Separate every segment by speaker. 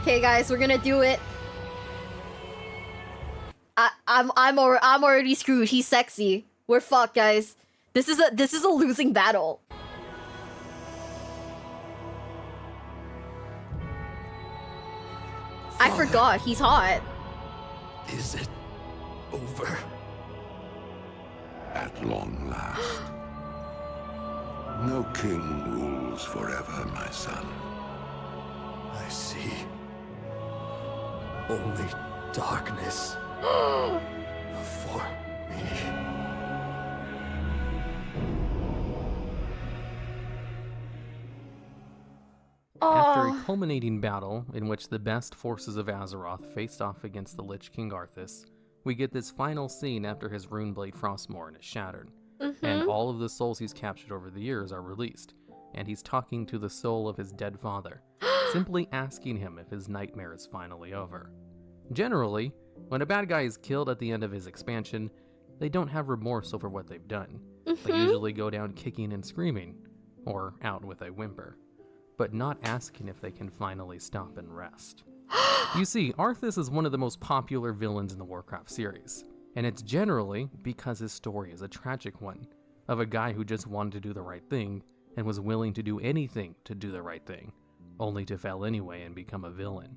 Speaker 1: Okay, guys, we're gonna do it. I'm already screwed. He's sexy. We're fucked, guys. This is a losing battle. I forgot he's hot.
Speaker 2: Is it over?
Speaker 3: At long last. No king rules forever, my son.
Speaker 2: I see. Only darkness for me.
Speaker 4: After a culminating battle in which the best forces of Azeroth faced off against the Lich King Arthas, we get this final scene after his runeblade Frostmourne is shattered, and all of the souls he's captured over the years are released, and he's talking to the soul of his dead father, simply asking him if his nightmare is finally over. Generally, when a bad guy is killed at the end of his expansion, they don't have remorse over what they've done. They usually go down kicking and screaming, or out with a whimper, but not asking if they can finally stop and rest. You see, Arthas is one of the most popular villains in the Warcraft series, and it's generally because his story is a tragic one, of a guy who just wanted to do the right thing and was willing to do anything to do the right thing, only to fail anyway and become a villain.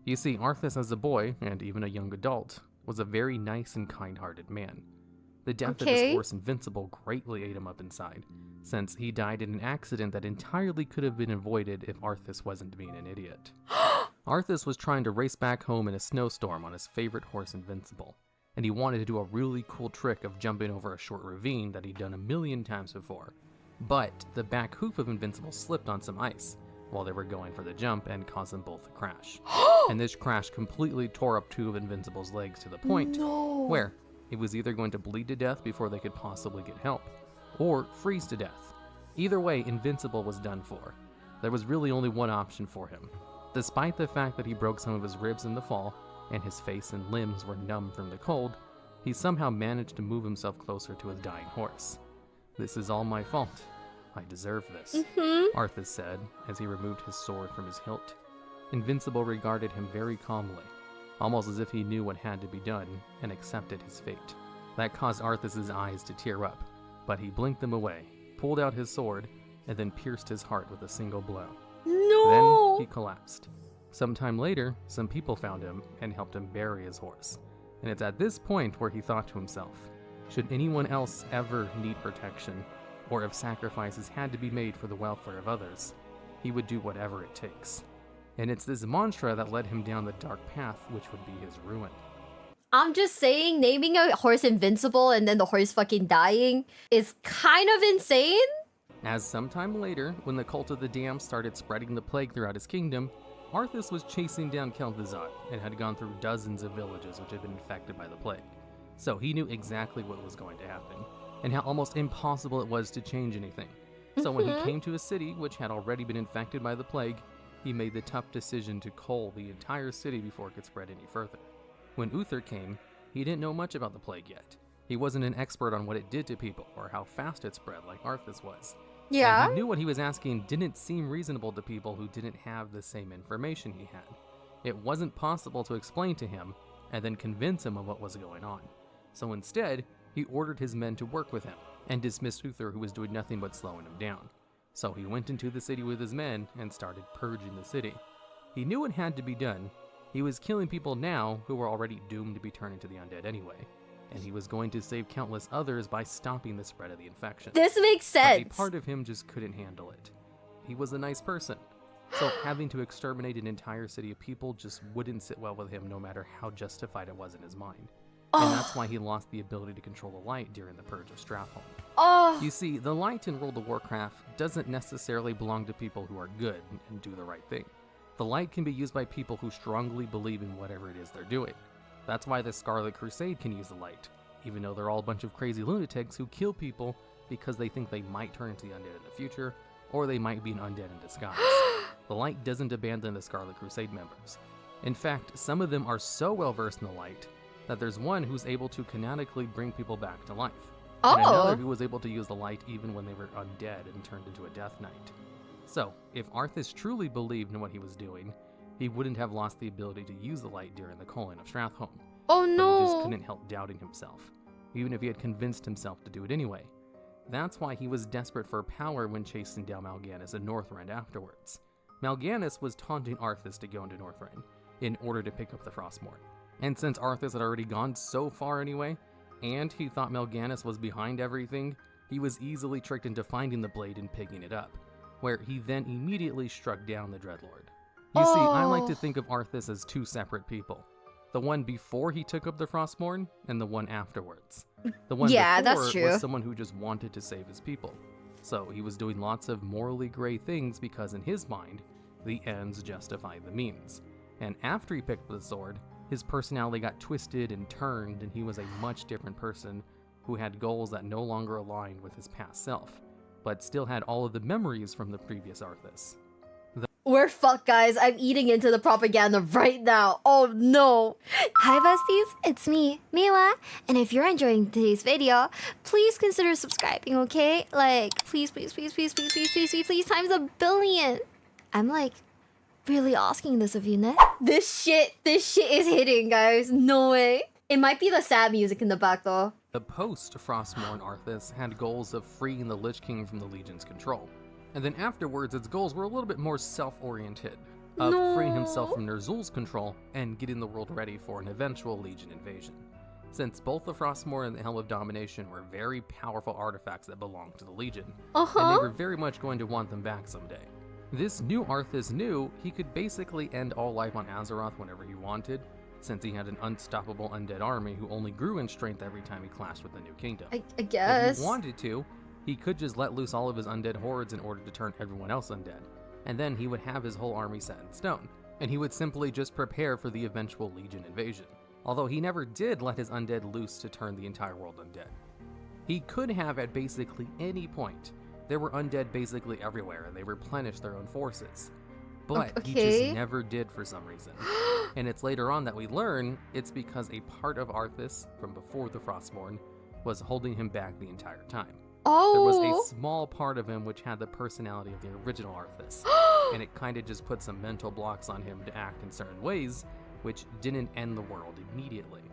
Speaker 4: You see, Arthas as a boy, and even a young adult, was a very nice and kind-hearted man. The death of his horse Invincible greatly ate him up inside, since he died in an accident that entirely could have been avoided if Arthas wasn't being an idiot. Arthas was trying to race back home in a snowstorm on his favorite horse Invincible, and he wanted to do a really cool trick of jumping over a short ravine that he'd done 1,000,000 times before. But the back hoof of Invincible slipped on some ice while they were going for the jump and caused them both to crash. And this crash completely tore up 2 of Invincible's legs to the point where it was either going to bleed to death before they could possibly get help, or freeze to death. Either way, Invincible was done for. There was really only one option for him. Despite the fact that he broke some of his ribs in the fall, and his face and limbs were numb from the cold, he somehow managed to move himself closer to his dying horse. "This is all my fault. I deserve this," Arthas said as he removed his sword from his hilt. Invincible regarded him very calmly, almost as if he knew what had to be done and accepted his fate. That caused Arthas' eyes to tear up, but he blinked them away, pulled out his sword, and then pierced his heart with a single blow. Then he collapsed. Sometime later, some people found him and helped him bury his horse. And it's at this point where he thought to himself, should anyone else ever need protection, or if sacrifices had to be made for the welfare of others, he would do whatever it takes. And it's this mantra that led him down the dark path, which would be his ruin.
Speaker 1: I'm just saying, naming a horse Invincible and then the horse fucking dying is kind of insane.
Speaker 4: As sometime later, when the Cult of the Damned started spreading the plague throughout his kingdom, Arthas was chasing down Kel'Thuzad and had gone through dozens of villages which had been infected by the plague. So he knew exactly what was going to happen, and how almost impossible it was to change anything. So when he came to a city which had already been infected by the plague, he made the tough decision to cull the entire city before it could spread any further. When Uther came, he didn't know much about the plague yet. He wasn't an expert on what it did to people or how fast it spread like Arthas was.
Speaker 1: Yeah.
Speaker 4: And he knew what he was asking didn't seem reasonable to people who didn't have the same information he had. It wasn't possible to explain to him and then convince him of what was going on. So instead, he ordered his men to work with him and dismissed Uther, who was doing nothing but slowing him down. So he went into the city with his men and started purging the city. He knew it had to be done. He was killing people now who were already doomed to be turned into the undead anyway. And he was going to save countless others by stopping the spread of the infection.
Speaker 1: This makes sense.
Speaker 4: But a part of him just couldn't handle it. He was a nice person. So having to exterminate an entire city of people just wouldn't sit well with him no matter how justified it was in his mind. And that's why he lost the ability to control the light during the Purge of Stratholme. You see, the light in World of Warcraft doesn't necessarily belong to people who are good and do the right thing. The light can be used by people who strongly believe in whatever it is they're doing. That's why the Scarlet Crusade can use the light, even though they're all a bunch of crazy lunatics who kill people because they think they might turn into the undead in the future, or they might be an undead in disguise. The light doesn't abandon the Scarlet Crusade members. In fact, some of them are so well versed in the light that there's one who's able to canonically bring people back to life. And another who was able to use the light even when they were undead and turned into a Death Knight. So, if Arthas truly believed in what he was doing, he wouldn't have lost the ability to use the light during the Culling of Stratholme.
Speaker 1: Oh
Speaker 4: But he just
Speaker 1: no.
Speaker 4: couldn't help doubting himself, even if he had convinced himself to do it anyway. That's why he was desperate for power when chasing down Mal'Ganis in Northrend afterwards. Mal'Ganis was taunting Arthas to go into Northrend in order to pick up the Frostmourne. And since Arthas had already gone so far anyway, and he thought Mal'Ganis was behind everything, he was easily tricked into finding the blade and picking it up, where he then immediately struck down the Dreadlord. You see, I like to think of Arthas as two separate people. The one before he took up the Frostmourne, and the one afterwards. The one
Speaker 1: Yeah,
Speaker 4: before
Speaker 1: that's true.
Speaker 4: was someone who just wanted to save his people. So he was doing lots of morally gray things because in his mind, the ends justify the means. And after he picked up the sword, his personality got twisted and turned, and he was a much different person who had goals that no longer aligned with his past self, but still had all of the memories from the previous Arthas.
Speaker 1: We're fucked, guys. I'm eating into the propaganda right now. Oh no. Hi, besties. It's me, Miwa. And if you're enjoying today's video, please consider subscribing, okay? Like, please, please, please, please, please, please, please, please, please, times a billion. I'm like, really asking this of you, ne? This shit is hitting, guys. No way. It might be the sad music in the back, though.
Speaker 4: The post-Frostmourne Arthas had goals of freeing the Lich King from the Legion's control. And then afterwards, its goals were a little bit more self-oriented, of freeing himself from Ner'zhul's control and getting the world ready for an eventual Legion invasion. Since both the Frostmourne and the Helm of Domination were very powerful artifacts that belonged to the Legion, and they were very much going to want them back someday. This new Arthas knew he could basically end all life on Azeroth whenever he wanted, since he had an unstoppable undead army who only grew in strength every time he clashed with the new kingdom.
Speaker 1: I guess.
Speaker 4: If he wanted to, he could just let loose all of his undead hordes in order to turn everyone else undead, and then he would have his whole army set in stone, and he would simply just prepare for the eventual Legion invasion, although he never did let his undead loose to turn the entire world undead. He could have at basically any point. There were undead basically everywhere, and they replenished their own forces. But he just never did for some reason. And it's later on that we learn it's because a part of Arthas from before the Frostmourne was holding him back the entire time. There was a small part of him which had the personality of the original Arthas, and it kind of just put some mental blocks on him to act in certain ways, which didn't end the world immediately.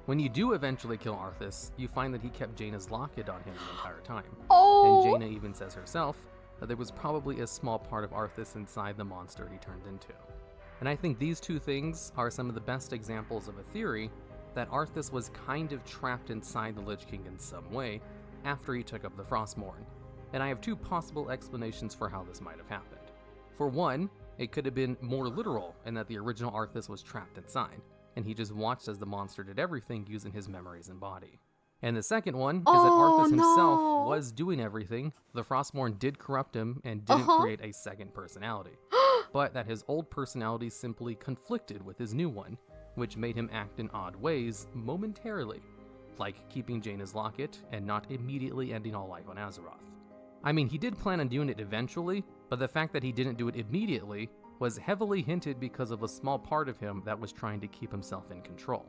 Speaker 4: When you do eventually kill Arthas, you find that he kept Jaina's locket on him the entire time. And Jaina even says herself that there was probably a small part of Arthas inside the monster he turned into. And I think these two things are some of the best examples of a theory that Arthas was kind of trapped inside the Lich King in some way after he took up the Frostmourne. And I have two possible explanations for how this might have happened. For one, it could have been more literal in that the original Arthas was trapped inside, and he just watched as the monster did everything using his memories and body. And the second one is that Arthas himself was doing everything. The Frostmourne did corrupt him and didn't create a second personality, but that his old personality simply conflicted with his new one, which made him act in odd ways momentarily, like keeping Jaina's locket and not immediately ending all life on Azeroth. I mean, he did plan on doing it eventually, but the fact that he didn't do it immediately was heavily hinted because of a small part of him that was trying to keep himself in control.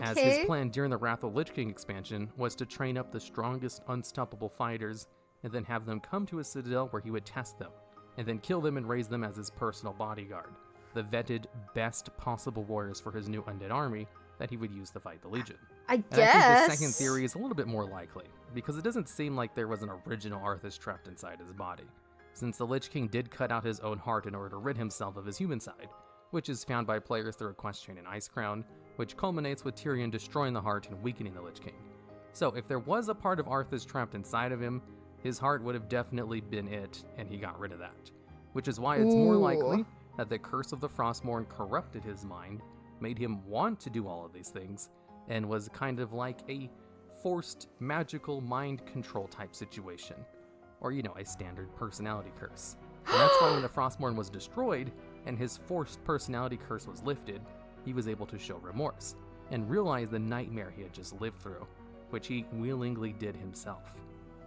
Speaker 4: As his plan during the Wrath of Lich King expansion was to train up the strongest unstoppable fighters and then have them come to a citadel where he would test them, and then kill them and raise them as his personal bodyguard, the vetted, best possible warriors for his new undead army that he would use to fight the Legion.
Speaker 1: I
Speaker 4: And
Speaker 1: guess.
Speaker 4: I think the second theory is a little bit more likely, because it doesn't seem like there was an original Arthas trapped inside his body, since the Lich King did cut out his own heart in order to rid himself of his human side, which is found by players through a quest chain in Icecrown, which culminates with Tyrion destroying the heart and weakening the Lich King. So if there was a part of Arthas trapped inside of him, his heart would have definitely been it, and he got rid of that. Which is why it's more likely that the curse of the Frostmourne corrupted his mind, made him want to do all of these things, and was kind of like a forced magical mind control type situation. Or, you know, a standard personality curse. And that's why when the Frostmourne was destroyed, and his forced personality curse was lifted, he was able to show remorse, and realize the nightmare he had just lived through, which he willingly did himself,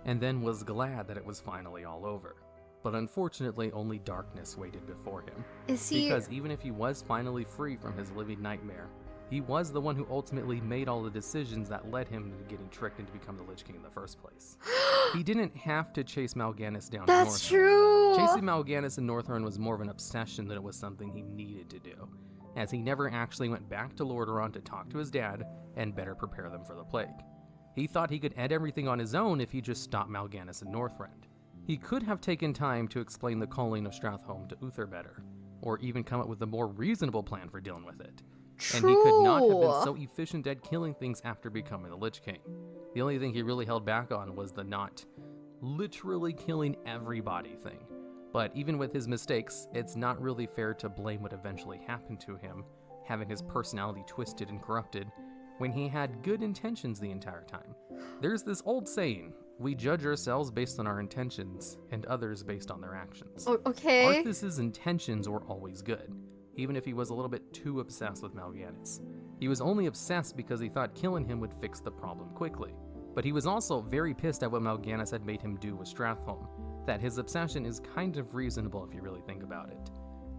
Speaker 4: and then was glad that it was finally all over. But unfortunately, only darkness waited before him. Because even if he was finally free from his living nightmare, He was the one who ultimately made all the decisions that led him to getting tricked into becoming the Lich King in the first place. He didn't have to chase Mal'Ganis down to
Speaker 1: That's
Speaker 4: Northrend.
Speaker 1: true.
Speaker 4: Chasing Mal'Ganis in Northrend was more of an obsession than it was something he needed to do, as he never actually went back to Lordaeron to talk to his dad and better prepare them for the plague. He thought he could end everything on his own if he just stopped Mal'Ganis in Northrend. He could have taken time to explain the Culling of Stratholme to Uther better, or even come up with a more reasonable plan for dealing with it. And he could not have been so efficient at killing things after becoming the Lich King. The only thing he really held back on was the not literally killing everybody thing. But even with his mistakes, it's not really fair to blame what eventually happened to him, having his personality twisted and corrupted, when he had good intentions the entire time. There's this old saying, we judge ourselves based on our intentions, and others based on their actions.
Speaker 1: Okay.
Speaker 4: Arthas' intentions were always good, even if he was a little bit too obsessed with Mal'Ganis. He was only obsessed because he thought killing him would fix the problem quickly. But he was also very pissed at what Mal'Ganis had made him do with Stratholme, that his obsession is kind of reasonable if you really think about it.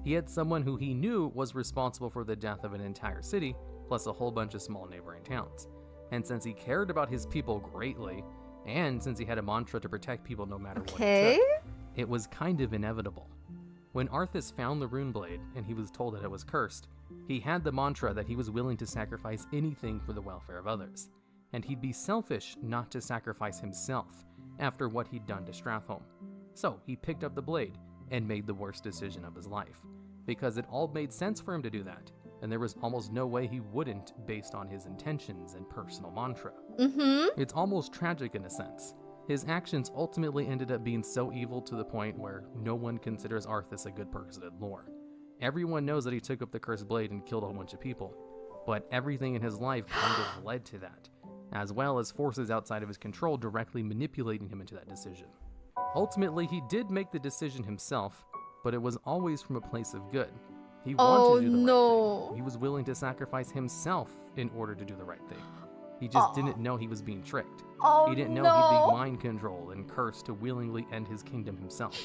Speaker 4: He had someone who he knew was responsible for the death of an entire city, plus a whole bunch of small neighboring towns. And since he cared about his people greatly, and since he had a mantra to protect people no matter what it took, it was kind of inevitable. When Arthas found the rune blade and he was told that it was cursed, he had the mantra that he was willing to sacrifice anything for the welfare of others, and he'd be selfish not to sacrifice himself after what he'd done to Stratholme. So he picked up the blade and made the worst decision of his life, because it all made sense for him to do that, and there was almost no way he wouldn't based on his intentions and personal mantra. It's almost tragic in a sense. His actions ultimately ended up being so evil to the point where no one considers Arthas a good person in lore. Everyone knows that he took up the cursed blade and killed a whole bunch of people, but everything in his life kind of led to that, as well as forces outside of his control directly manipulating him into that decision. Ultimately, he did make the decision himself, but it was always from a place of good. He wanted to do the right thing. He was willing to sacrifice himself in order to do the right thing. He just didn't know he was being tricked. He didn't know he'd be mind controlled and cursed to willingly end his kingdom himself,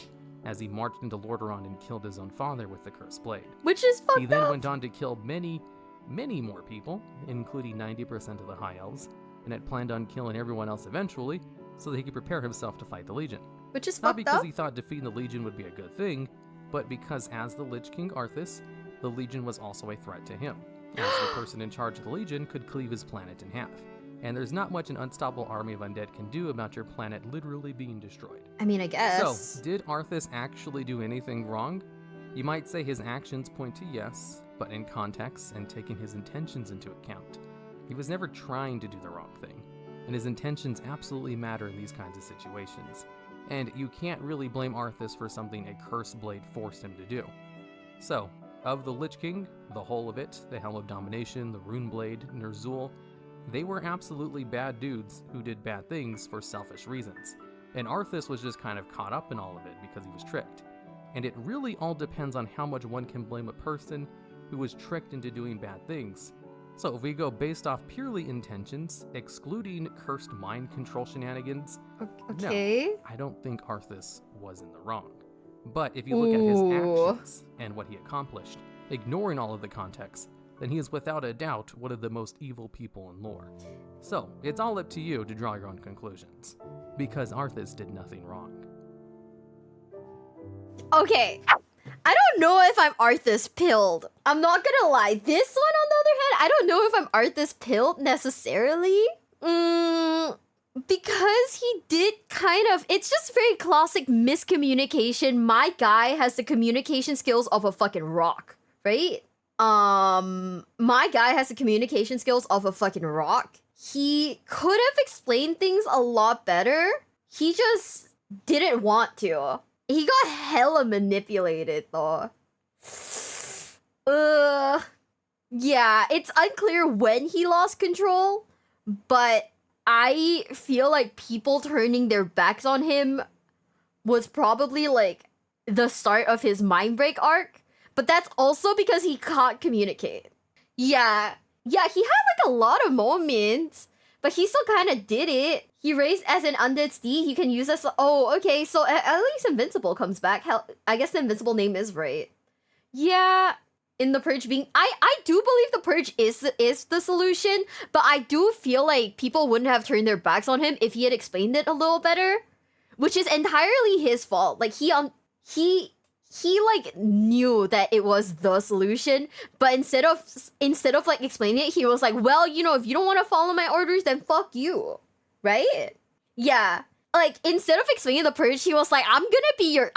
Speaker 4: as he marched into Lordaeron and killed his own father with the cursed blade.
Speaker 1: Which is fucked up.
Speaker 4: He then went on to kill many, many more people, including 90% of the High Elves, and had planned on killing everyone else eventually, so that he could prepare himself to fight the Legion.
Speaker 1: Which is
Speaker 4: Not
Speaker 1: fucked
Speaker 4: because
Speaker 1: up.
Speaker 4: he thought defeating the Legion would be a good thing, but because as the Lich King Arthas, the Legion was also a threat to him, as the person in charge of the Legion could cleave his planet in half. And there's not much an unstoppable army of undead can do about your planet literally being destroyed.
Speaker 1: I mean, I guess.
Speaker 4: So, did Arthas actually do anything wrong? You might say his actions point to yes, but in context and taking his intentions into account, he was never trying to do the wrong thing, and his intentions absolutely matter in these kinds of situations. And you can't really blame Arthas for something a cursed blade forced him to do. So, of the Lich King, the whole of it, the Helm of Domination, the Rune Blade, Ner'zhul, they were absolutely bad dudes who did bad things for selfish reasons. And Arthas was just kind of caught up in all of it because he was tricked. And it really all depends on how much one can blame a person who was tricked into doing bad things. So if we go based off purely intentions, excluding cursed mind control shenanigans,
Speaker 1: Okay.
Speaker 4: no, I don't think Arthas was in the wrong. But if you look at his actions and what he accomplished, ignoring all of the context, then he is without a doubt one of the most evil people in lore. So, it's all up to you to draw your own conclusions, because Arthas did nothing wrong.
Speaker 1: Okay. I don't know if I'm Arthas pilled. I'm not gonna lie. This one, on the other hand, I don't know if I'm Arthas pilled necessarily. Because he did kind of... It's just very classic miscommunication. My guy has the communication skills of a fucking rock, right? My guy has the communication skills of a fucking rock. He could have explained things a lot better. He just didn't want to. He got hella manipulated though. Yeah, it's unclear when he lost control, but I feel like people turning their backs on him was probably like the start of his mind break arc. But that's also because he can't communicate. Yeah, he had like a lot of moments, but he still kind of did it. He raised as an undead steed. He can use as... Oh, okay, so at least Invincible comes back. Hell, I guess the Invincible name is right. Yeah, in the purge being, I do believe the purge is the solution, but I do feel like people wouldn't have turned their backs on him if he had explained it a little better, which is entirely his fault. Like he like knew that it was the solution, but instead of like explaining it, he was like, well, you know, if you don't want to follow my orders, then fuck you, right? Yeah. Like, instead of explaining the purge, he was like, I'm gonna be your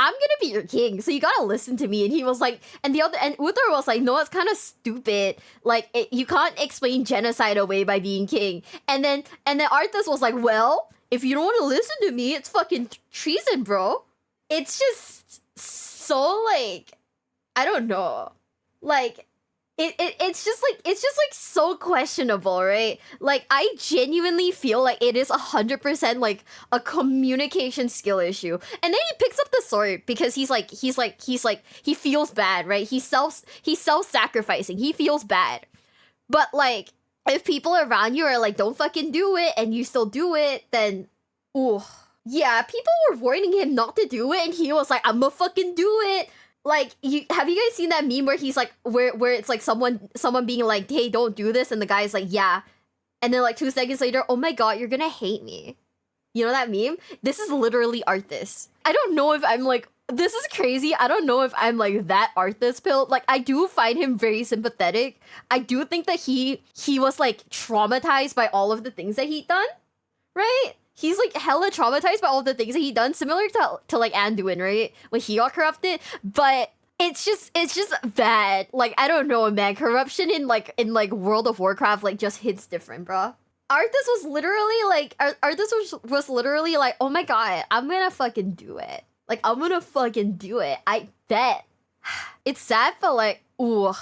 Speaker 1: king, so you gotta listen to me. And he was like, and Uther was like, no, it's kind of stupid. Like, you can't explain genocide away by being king. And then Arthas was like, well, if you don't want to listen to me, it's fucking treason, bro. It's just so, like, I don't know. Like, it's just like so questionable, right? Like, I genuinely feel like it is 100% like a communication skill issue. And then he picks up the sword because he feels bad, right? He's self-sacrificing. He feels bad. But like, if people around you are like, don't fucking do it, and you still do it, then ooh. Yeah, people were warning him not to do it, and he was like, I'ma fucking do it. Like, have you guys seen that meme where he's like, where it's like someone being like, hey, don't do this, and the guy's like, yeah, and then like 2 seconds later, oh my god, you're gonna hate me. You know that meme? This is literally Arthas. I don't know if I'm like, this is crazy. I don't know if I'm like that Arthas pill. Like, I do find him very sympathetic. I do think that he was like traumatized by all of the things that he'd done, right? He's like hella traumatized by all the things that he done, similar to like Anduin, right? When he got corrupted. But it's just bad. Like, I don't know, man. Corruption in World of Warcraft like just hits different, bro. Arthas was literally like, oh my god, I'm gonna fucking do it. Like, I'm gonna fucking do it. I bet. It's sad, but like, ooh.